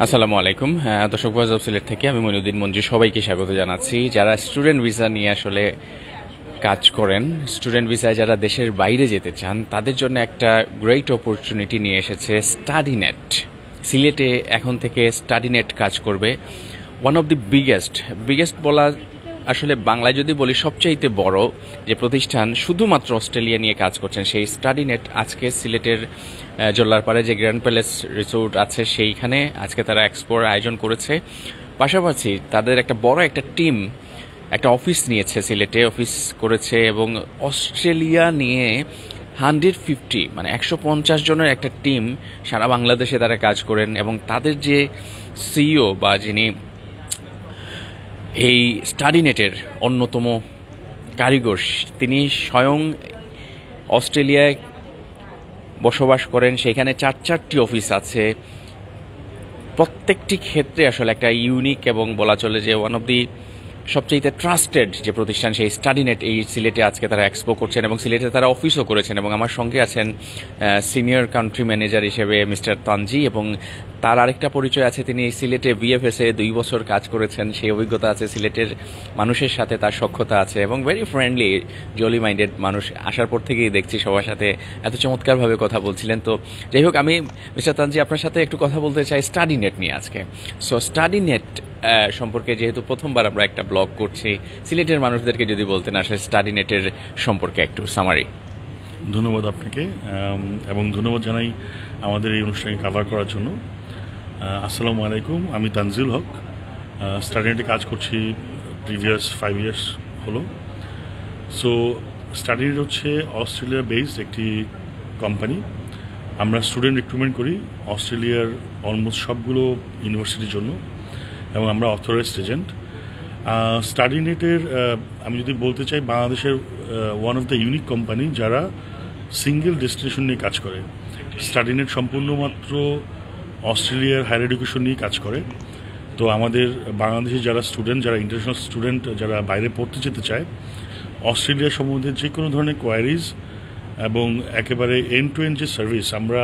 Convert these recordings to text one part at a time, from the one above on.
আসসালামু আলাইকুম। দর্শক ভয়েস অফ সিলেট থেকে আমি মইনুদ্দিন মঞ্জু সবাইকে স্বাগত জানাচ্ছি। যারা স্টুডেন্ট ভিসা নিয়ে আসলে কাজ করেন, স্টুডেন্ট ভিসায় যারা দেশের বাইরে যেতে চান, তাদের জন্য একটা গ্রেট অপরচুনিটি নিয়ে এসেছে স্টাডি নেট। সিলেটে এখন থেকে স্টাডি নেট কাজ করবে। ওয়ান অফ দি বিগেস্ট বলা আসলে বাংলায় যদি বলি সবচাইতে বড় যে প্রতিষ্ঠান শুধুমাত্র অস্ট্রেলিয়া নিয়ে কাজ করছেন, সেই স্টাডি নেট আজকে সিলেটের জল্লারপাড়ে যে গ্র্যান্ড প্যালেস রিসোর্ট আছে সেইখানে আজকে তারা এক্সপোর আয়োজন করেছে। পাশাপাশি তাদের একটা বড় একটা টিম একটা অফিস নিয়েছে, সিলেটে অফিস করেছে এবং অস্ট্রেলিয়া নিয়ে 150 মানে 150 জনের একটা টিম সারা বাংলাদেশে তারা কাজ করেন। এবং তাদের যে সিইও বা যিনি এই স্টাডি নেটের অন্যতম কারিগর, তিনি স্বয়ং অস্ট্রেলিয়ায় বসবাস করেন। সেখানে চারটি অফিস আছে। প্রত্যেকটি ক্ষেত্রে আসলে একটা ইউনিক এবং বলা চলে যে ওয়ান অফ দি সবচেয়ে ট্রাস্টেড যে প্রতিষ্ঠান, সেই স্টাডি নেট এই সিলেটে আজকে তারা এক্সপো করছেন এবং সিলেটে তারা অফিসও করেছেন। এবং আমার সঙ্গে আছেন সিনিয়র কান্ট্রি ম্যানেজার হিসেবে মিস্টার তানজি, এবং তার আরেকটা পরিচয় আছে, তিনি সিলেটে বিএফএসে 2 বছর কাজ করেছেন, সেই অভিজ্ঞতা আছে। সিলেটের মানুষের সাথে তার সখ্যতা আছে এবং ভেরি ফ্রেন্ডলি, জলি মাইন্ডেড মানুষ। আসার পর থেকেই দেখছি সবার সাথে এত চমৎকারভাবে কথা বলছিলেন। তো যাই হোক, আমি মিস্টার তানজি আপনার সাথে একটু কথা বলতে চাই স্টাডি নেট নিয়ে আজকে। সো স্টাডি নেট সম্পর্কে যেহেতু প্রথমবার আমরা একটা ব্লগ করছি, সিলেটের মানুষদেরকে যদি বলতেন আসলে স্টাডি নেটের সম্পর্কে একটু সামারি। ধন্যবাদ আপনাকে, এবং ধন্যবাদ জানাই আমাদের এই অনুষ্ঠানকে কাভার করার জন্য। আসসালামু আলাইকুম, আমি তানজিল হক। স্টাডি নেটে কাজ করছি প্রিভিয়াস 5 ইয়ার্স হলো। সো স্টাডি নেট হচ্ছে অস্ট্রেলিয়া বেসড একটি কোম্পানি। আমরা স্টুডেন্ট রিক্রুটমেন্ট করি অস্ট্রেলিয়ার অলমোস্ট সবগুলো ইউনিভার্সিটির জন্য, এবং আমরা অথরাইজড এজেন্ট। স্টাডি নেটের আমি যদি বলতে চাই, বাংলাদেশের one of the unique company যারা সিঙ্গেল ডেস্টিনেশন নিয়ে কাজ করে। স্টাডি নেট সম্পূর্ণ মাত্র অস্ট্রেলিয়ার হায়ার এডুকেশন নিয়ে কাজ করে। তো আমাদের বাংলাদেশের যারা স্টুডেন্ট, যারা ইন্টারন্যাশনাল স্টুডেন্ট, যারা বাইরে পড়তে যেতে চায়, অস্ট্রেলিয়া সম্বন্ধে যে কোনো ধরনের কোয়ারিজ এবং একেবারে এন্ড টু এন্ড যে সার্ভিস, আমরা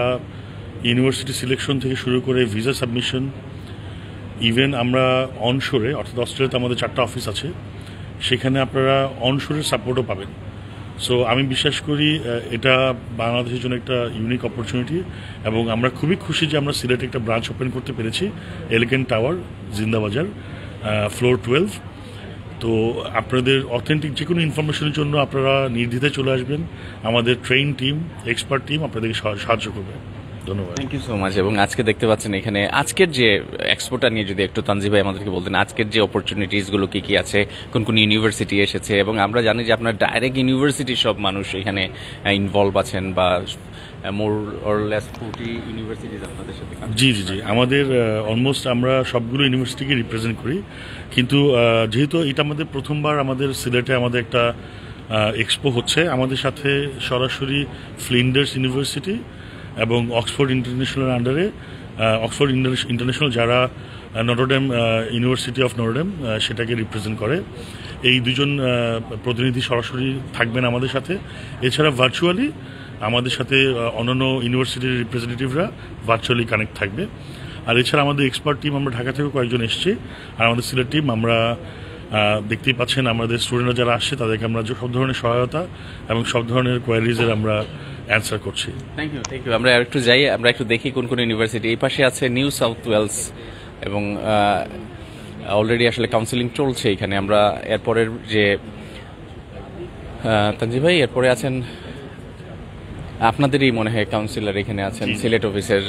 ইউনিভার্সিটি সিলেকশন থেকে শুরু করে ভিসা সাবমিশন, ইভেন আমরা অনশোরে, অর্থাৎ অস্ট্রেলিয়াতে আমাদের 4টা অফিস আছে, সেখানে আপনারা অনশোরের সাপোর্টও পাবেন। সো আমি বিশ্বাস করি এটা বাংলাদেশের জন্য একটা ইউনিক অপরচুনিটি, এবং আমরা খুবই খুশি যে আমরা সিলেটে একটা ব্রাঞ্চ ওপেন করতে পেরেছি, এলিগেন্ট টাওয়ার, জিন্দাবাজার, ফ্লোর 12। তো আপনাদের অথেন্টিক যে কোনো ইনফরমেশনের জন্য আপনারা নির্দ্বিধায় চলে আসবেন। আমাদের ট্রেন টিম, এক্সপার্ট টিম আপনাদেরকে সাহায্য করবে। ধন্যবাদ। Thank you so much. এবং আজকে দেখতে পাচ্ছেন এখানে আজকের যে এক্সপোটা নিয়ে যদি একটু তানজি ভাই আমাদেরকে বলতেন, আজকের যে অপরচুনিটিসগুলো কি কি আছে, কোন কোন ইউনিভার্সিটি এসেছে, এবং আমরা জানি যে আপনার ডাইরেক্ট ইউনিভার্সিটির সব মানুষ এখানে ইনভলভ আছেন, বা মোর অর লেস 40 ইউনিভার্সিটিজ আপনাদের সাথে। জি জি জি, আমাদের অলমোস্ট আমরা সবগুলো ইউনিভার্সিটিকে রিপ্রেজেন্ট করি, কিন্তু যেহেতু এটা আমাদের প্রথমবার আমাদের সিলেটে আমাদের একটা এক্সপো হচ্ছে, আমাদের সাথে সরাসরি ফ্লিন্ডার্স ইউনিভার্সিটি এবং অক্সফোর্ড ইন্টারন্যাশনাল আন্ডারে অক্সফোর্ড ইন্টারন্যাশনাল যারা নটরডেম ইউনিভার্সিটি অফ নটরডেম সেটাকে রিপ্রেজেন্ট করে, এই দুজন প্রতিনিধি সরাসরি থাকবেন আমাদের সাথে। এছাড়া ভার্চুয়ালি আমাদের সাথে অন্যান্য ইউনিভার্সিটির রিপ্রেজেন্টেটিভরা ভার্চুয়ালি কানেক্ট থাকবে। আর এছাড়া আমাদের এক্সপার্ট টিম, আমরা ঢাকা থেকে কয়েকজন এসেছি, আর আমাদের সিলেট টিম, আমরা দেখতেই পাচ্ছেন আমাদের স্টুডেন্টরা যারা আসছে তাদেরকে আমরা সব ধরনের সহায়তা এবং সব ধরনের কোয়ারিজের আমরা অ্যান্সার করছি। Thank you. আমরা একটু যাই, আমরা একটু দেখি কোন কোন ইউনিভার্সিটি। এই পাশে আছে নিউ সাউথ ওয়েলস, এবং অলরেডি আসলে কাউন্সিলিং চলছে এখানে। আমরা এরপরের যে তানজি ভাই, এরপরে আছেন আপনাদেরই মনে হয় কাউন্সিলর এখানে আছেন সিলেট অফিসের।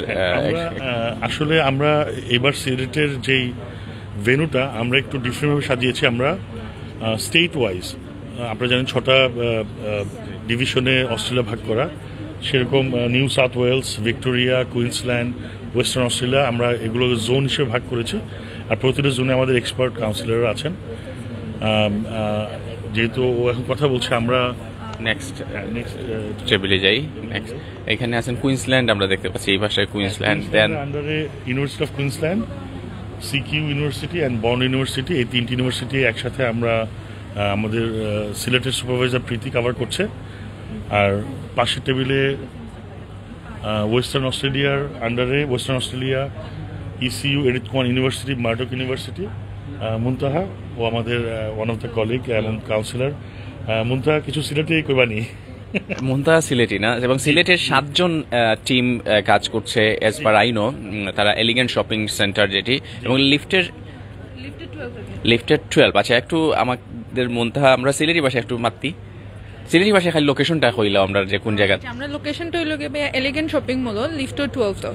আসলে আমরা এবার সিলেটের যেই ভেন্যুটা আমরা একটু ডিফারেন্টভাবে সাজিয়েছি। আমরা স্টেট ওয়াইজ, আপনারা জানেন 6টা ডিভিশনে অস্ট্রেলিয়া ভাগ করা, সেরকম New South Wales, Victoria, Queensland, Western Australia, আমরা এগুলো জোন হিসেবে ভাগ করেছি। আর প্রতিটা জোনে আমাদের এক্সপার্ট কাউন্সিলররা আছেন। যেহেতু ও এখন কথা বলছে, আমরা নেক্সট টেবিলে যাই। নেক্সট এখানে আছেন কুইন্সল্যান্ড, আমরা দেখতে পাচ্ছি এই ভাষায় কুইন্সল্যান্ড, দেন আন্ডারে university of Queensland, CQ university and bond university, এই 3টি ইউনিভার্সিটি একসাথে আমরা আমাদের সিলেটের সুপারভাইজার প্রীতি কভার করছে। আর পাশের টেবিলে ওয়েস্টার্ন অস্ট্রেলিয়ার আন্ডারে western Australia, ECU Edith Cowan University, Murdoch University, Muntaha ও আমাদের ওয়ান অফ দ্য কলিগ এবং কাউন্সিলর। মুনতাহা কিছু সিলেটে কইবানি। মুনতাহা সিলেটি না, এবং সিলেটের 7জন টিম কাজ করছে অ্যাজ পার আইনো। তারা এলিগেন্ট শপিং সেন্টার যেটি, এবং লিফটের 12। আচ্ছা, একটু আমাদের মুনতাহা, আমরা সিলেটি ভাষায় একটু মাত্তি, সিলেটি ভাষায় খালি লোকেশনটা কইলাম আমরা যে কোন জায়গা। আমরা লোকেশনটা হইলো এলিগেন্ট শপিং মল, লিফট 12 তো।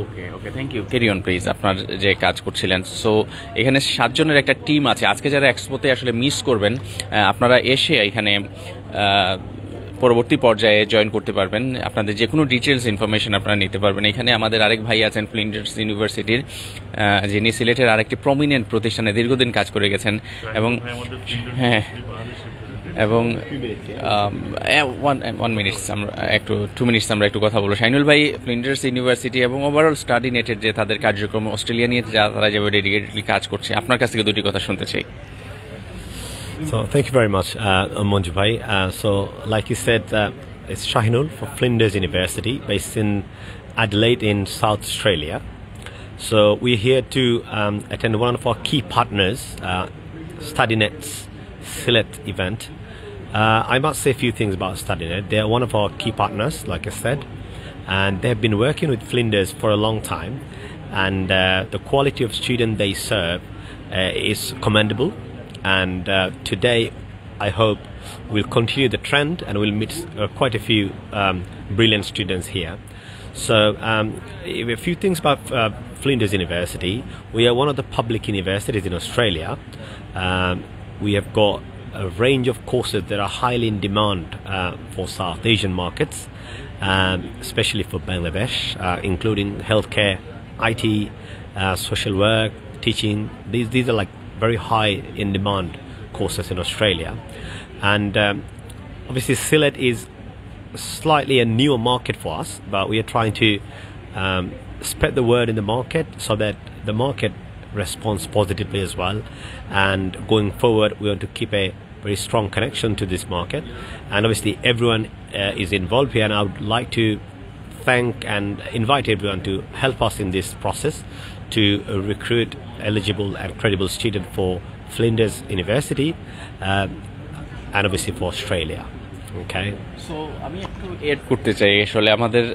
Okay, thank you. Carry on please, আপনার যে কাজ করছিলেন। সো এখানে 7 জনের একটা টিম আছে। আজকে যারা এক্সপোতে আসলে মিস করবেন, আপনারা এসে এখানে পরবর্তী পর্যায়ে জয়েন করতে পারবেন। আপনাদের যে কোনো ডিটেলস ইনফরমেশন আপনারা নিতে পারবেন। এখানে আমাদের আরেক ভাই আছেন ফ্লিন্ডার্স ইউনিভার্সিটির, যিনি সিলেটের আরেকটি প্রমিনেন্ট প্রতিষ্ঠানে দীর্ঘদিন কাজ করে গেছেন, এবং হ্যাঁ, এবং 1 মিনিট আমরা একটু 2 মিনিটস আমরা একটু কথা বলবো। শাইনুল ভাই ফ্লিন্ডার্স ইউনিভার্সিটি এবং ওভারঅল স্টাডি নেটের যে তাদের কার্যক্রম অস্ট্রেলিয়া নিয়ে তারা যেভাবে ডেডিকেটলি কাজ করছে, আপনার কাছ থেকে দুটি কথা শুনতে চাই। So thank you very much, Monju Bhai. So like you said, it's Shahinul for Flinders University, based in Adelaide in South Australia. So we're here to attend one of our key partners, StudyNet's Silet event. I must say a few things about StudyNet. They're one of our key partners, like I said, and they've been working with Flinders for a long time, and the quality of student they serve is commendable. And today, I hope we'll continue the trend and we'll meet quite a few brilliant students here. So a few things about Flinders University. We are one of the public universities in Australia. We have got a range of courses that are highly in demand for South Asian markets, especially for Bangladesh, including healthcare, IT, social work, teaching. These are like very high in demand courses in Australia. And obviously Silet is slightly a newer market for us, but we are trying to spread the word in the market so that the market responds positively as well. And going forward, we want to keep a very strong connection to this market. And obviously everyone is involved here, and I would like to thank and invite everyone to help us in this process to recruit eligible and credible students for Flinders University and obviously for Australia. Okay. So আমি একটু add করতে চাই, আসলে আমাদের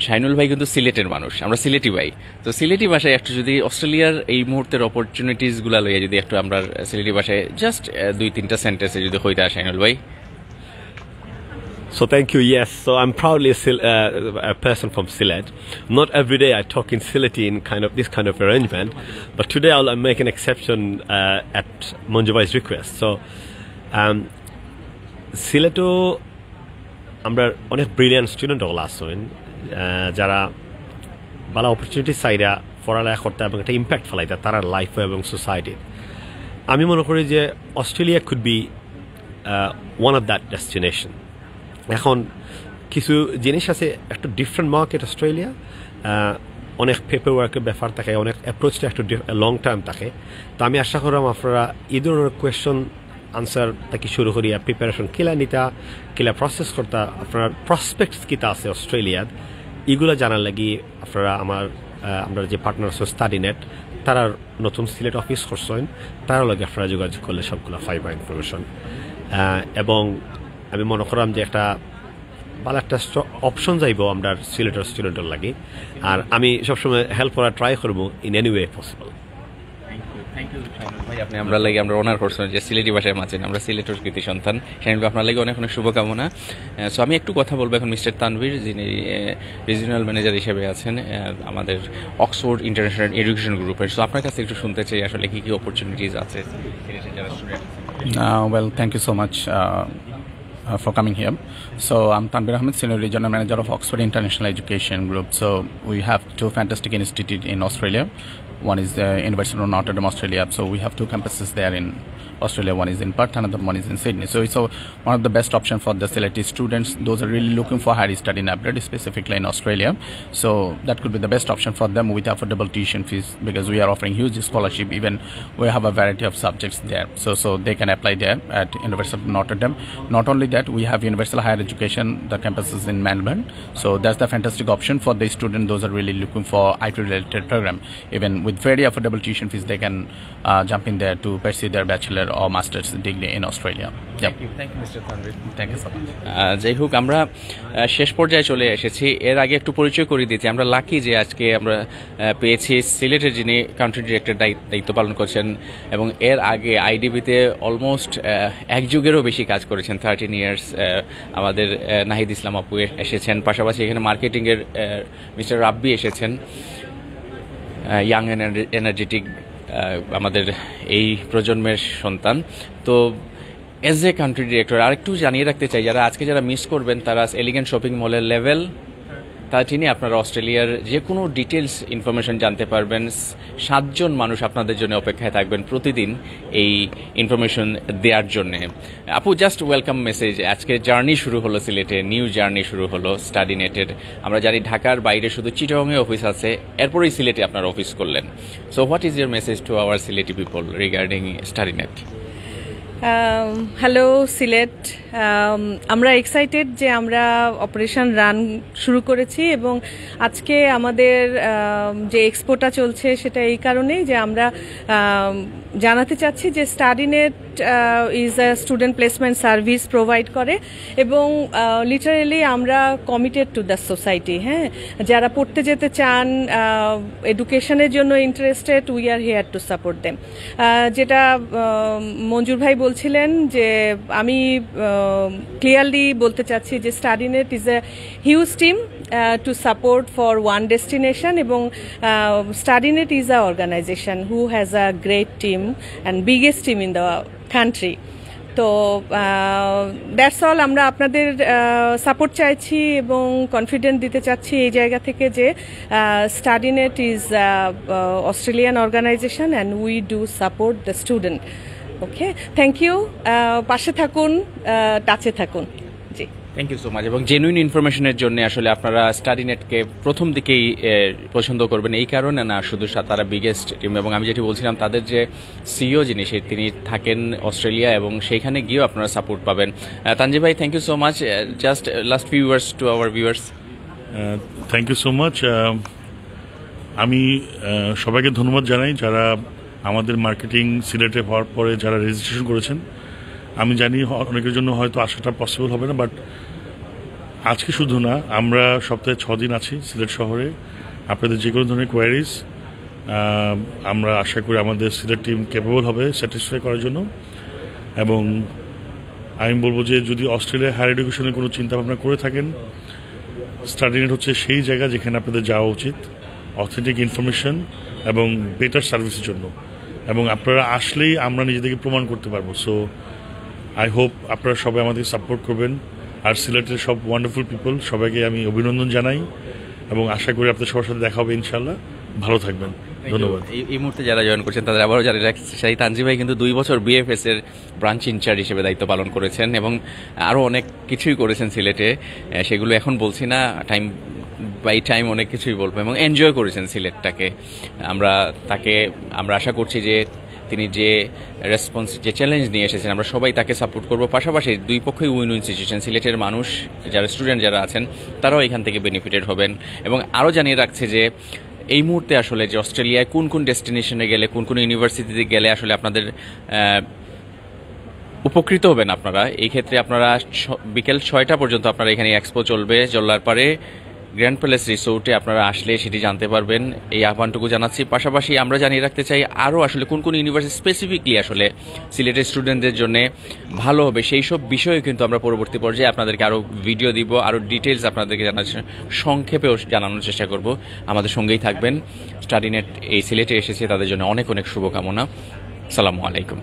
শাইনুল ভাই কিন্তু সিলেটের মানুষ, আমরা সিলেটি ভাই। তো সিলেটি ভাষায় একটু যদি অস্ট্রেলিয়ার এই মুহূর্তের অপরচুনিটিসগুলো লইয়া যদি একটু আমরা সিলেটি ভাষায় জাস্ট 2-3টা সেন্টেন্সে যদি হইতা, শাইনুল ভাই। So thank you. Yes, so I'm proudly a person from Sylhet. Not every day I talk in Sylheti in this kind of arrangement, but today I'll make an exception at Monju Bhai's request. So Sylheto আমরা অনেক brilliant student হল আসছেন, যারা ভালো opportunity চাইরা পড়ালেখা করতে এবং একটা ইম্প্যাক্ট ফেলাইতে তারা লাইফে এবং সোসাইটির। আমি মনে করি যে Australia could be one of that destination. এখন কিছু জিনিস আছে, একটা ডিফারেন্ট মার্কেট অস্ট্রেলিয়া, অনেক পেপার ওয়ার্কের ব্যাপার থাকে, অনেক অ্যাপ্রোচটা একটু লং টার্ম থাকে। তো আমি আশা করলাম আপনারা এই ধরনের কোয়েশ্চন আনসার থেকে শুরু করিয়া প্রিপারেশন কিলা নিতা, কিলা প্রসেস করতা, আপনার প্রসপেক্টস কিতা আছে অস্ট্রেলিয়ার, এগুলো জানার লাগি আপনারা আমরা যে পার্টনার আছে স্টাডিনেট, তারা নতুন সিলেট অফিস করছেন, তারা লগে আপনারা যোগাযোগ করলে সবগুলো ফাইবার ইনফরমেশন। এবং আমি মনে করলাম যে একটা ভালো একটা অপশন যাইব আমরা সিলেটের স্টুডেন্টের লাগে, আর আমি সবসময় হেল্প করার ট্রাই করবো ইন এনি ওয়ে পসিবল। ভাই আপনি আমরা লাগে আমরা অনার করছেন যে সিলেটি ভাষায় মাছেন, আমরা সিলেটের কৃতি সন্তান, সেখানে আপনার লাগে অনেক অনেক শুভকামনা। সো আমি একটু কথা বলবো এখন মিস্টার তানভীর, যিনি রিজিওনাল ম্যানেজার হিসেবে আছেন আমাদের অক্সফোর্ড ইন্টারন্যাশনাল এডুকেশন গ্রুপের। সো আপনার কাছে একটু শুনতে চাই আসলে কি কি অপরচুনিটিস আছে যারা student. Well, thank you so much for coming here. So I'm Tanvir Ahmed, Senior Regional Manager of Oxford International Education Group. So we have two fantastic institutes in Australia. One is the University of Notre Dame, Australia. So we have two campuses there in Australia. One is in Perth, another one is in Sydney. So it's one of the best option for the Sylheti students. Those are really looking for higher study abroad, specifically in Australia. So that could be the best option for them with affordable tuition fees, because we are offering huge scholarship. Even we have a variety of subjects there, so they can apply there at University of Notre Dame. Not only that, we have universal higher education. The campus is in Melbourne, so that's the fantastic option for the student. Those are really looking for IT related program. Even with very affordable tuition fees, they can jump in there to pursue their bachelor or master's degree in Australia. Thank you, Mr. Tanvir. Thank you so much. যাই হোক, আমরা শেষ পর্যায়ে চলে এসেছি। এর আগে একটু পরিচয় করে দিয়েছি। আমরা লাকি যে আজকে আমরা পেয়েছি সিলেটের যিনি কান্ট্রি ডিরেক্টর দায়িত্ব পালন করছেন এবং এর আগে আইডিবিতে অলমোস্ট এক যুগেরও বেশি কাজ করেছেন, 13 ইয়ার্স। আমাদের নাহিদ ইসলাম আপু এসেছেন, পাশাপাশি এখানে মার্কেটিংয়ের মিস্টার রাব্বি এসেছেন, ইয়াং এনার্জেটিক আমাদের এই প্রজন্মের সন্তান। তো এজ এ কান্ট্রি ডিরেক্টর আরেকটু জানিয়ে রাখতে চাই, যারা মিস করবেন তারা এলিগেন্ট শপিং মলের লেভেল 13 আপনারা অস্ট্রেলিয়ার যে কোনো ডিটেলস ইনফরমেশন জানতে পারবেন। 7 জন মানুষ আপনাদের জন্য অপেক্ষায় থাকবেন প্রতিদিন এই ইনফরমেশন দেওয়ার জন্য। আপু, জাস্ট ওয়েলকাম মেসেজ। আজকে জার্নি শুরু হলো সিলেটে, নিউ জার্নি শুরু হলো স্টাডি নেটের। আমরা জানি ঢাকার বাইরে শুধু চিটাগংয়ে অফিস আছে, এরপরেই সিলেটে আপনারা অফিস করলেন। So what is your message to our Sylheti people regarding study net? Hello Sylhet, আমরা এক্সাইটেড যে আমরা অপারেশন রান শুরু করেছি এবং আজকে আমাদের যে এক্সপোটা চলছে সেটা এই কারণেই যে আমরা জানাতে চাচ্ছি যে Studynet is a student placement service provide করে এবং লিটারেলি আমরা কমিটেড টু দ্য সোসাইটি। হ্যাঁ, যারা পড়তে যেতে চান, এডুকেশনের জন্য interested, we are here to support them. যেটা মঞ্জুর ভাই বলছিলেন যে আমি ক্লিয়ারলি বলতে চাচ্ছি যে Studynet is a huge team to support for one destination এবং Studynet is a organization who has a great team and biggest team in the country. তো দ্যাটস অল। আমরা আপনাদের সাপোর্ট চাইছি এবং কনফিডেন্ট দিতে চাচ্ছি এই জায়গা থেকে যে Studynet is Australian organization and we do support the student. Okay, thank you. পাশে থাকুন, টাচে থাকুন। জি, থ্যাংক ইউ সো মাচ। এবং জেনুইন ইনফরমেশনের জন্য আসলে আপনারা স্টাডি নেটকে প্রথম দিকেই পছন্দ করবেন, এই কারণে না শুধু তারা বিগেস্ট টিম। এবং আমি যেটি বলছিলাম, তাদের যে সিইও যিনি তিনি থাকেন অস্ট্রেলিয়া এবং সেইখানে গিয়েও আপনারা সাপোর্ট পাবেন। তানজিব ভাই, thank you so much. Just last few words to our viewers. Thank you so much. আমি সবাইকে ধন্যবাদ জানাই যারা আমাদের মার্কেটিং সিলেটে হওয়ার পরে যারা রেজিস্ট্রেশন করেছেন। আমি জানি অনেকের জন্য হয়তো আসাটা পসিবল হবে না, বাট আজকে শুধু না, আমরা সপ্তাহে 6 দিন আছি সিলেট শহরে। আপনাদের যে কোনো ধরনের কোয়ারিজ আমরা আশা করি আমাদের সিলেট টিম ক্যাপেবল হবে স্যাটিসফাই করার জন্য। এবং আমি বলবো যে যদি অস্ট্রেলিয়া হায়ার এডুকেশনের কোনো চিন্তাভাবনা করে থাকেন, স্টাডিনেট হচ্ছে সেই জায়গা যেখানে আপনাদের যাওয়া উচিত অথেন্টিক ইনফরমেশন এবং বেটার সার্ভিসের জন্য। এবং আপনারা আসলেই আমরা নিজেদেরকে প্রমাণ করতে পারবো। সো আই হোপ আপনারা সবাই আমাদেরকে সাপোর্ট করবেন। আর সিলেটের সব ওয়ান্ডারফুল পিপল সবাইকে আমি অভিনন্দন জানাই এবং আশা করি আপনাদের সবার সাথে দেখা হবে ইনশাল্লাহ। ভালো থাকবেন, ধন্যবাদ। এই মুহূর্তে যারা জয়েন করছেন তাদের আবারও জানিয়ে রাখতে চাই, তানজিব ভাই কিন্তু 2 বছর বিএফএস এর ব্রাঞ্চ ইনচার্জ হিসেবে দায়িত্ব পালন করেছেন এবং আরও অনেক কিছুই করেছেন সিলেটে। সেগুলো এখন বলছি না, বাই টাইম অনেক কিছুই বলবো। এবং এনজয় করেছেন সিলেটটাকে। আমরা আশা করছি যে তিনি যে চ্যালেঞ্জ নিয়ে এসেছেন আমরা সবাই তাকে সাপোর্ট করব। পাশাপাশি দুই পক্ষই উইন উইন সিচুয়েশন। সিলেটের মানুষ যারা স্টুডেন্ট যারা আছেন তারাও এখান থেকে বেনিফিটেড হবেন। এবং আরও জানিয়ে রাখছে যে এই মুহূর্তে আসলে যে অস্ট্রেলিয়ায় কোন কোন ডেস্টিনেশনে গেলে, কোন কোন ইউনিভার্সিটিতে গেলে আসলে আপনাদের উপকৃত হবেন আপনারা। এই ক্ষেত্রে আপনারা বিকেল 6টা পর্যন্ত আপনারা এখানে এক্সপো চলবে জল্লারপাড়ে গ্র্যান্ড প্যালেস রিসোর্টে। আপনারা আসলে সেটি জানতে পারবেন, এই আহ্বানটুকু জানাচ্ছি। পাশাপাশি আমরা জানিয়ে রাখতে চাই আরও আসলে কোন কোন ইউনিভার্সিটি স্পেসিফিকলি আসলে সিলেটের স্টুডেন্টদের জন্য ভালো হবে, সেই সব বিষয়ে কিন্তু আমরা পরবর্তী পর্যায়ে আপনাদেরকে আরও ভিডিও দিব, আরও ডিটেলস আপনাদেরকে সংক্ষেপেও জানানোর চেষ্টা করব। আমাদের সঙ্গেই থাকবেন। স্টাডিনেট এই সিলেটে এসেছে, তাদের জন্য অনেক অনেক শুভকামনা। আসসালামু আলাইকুম।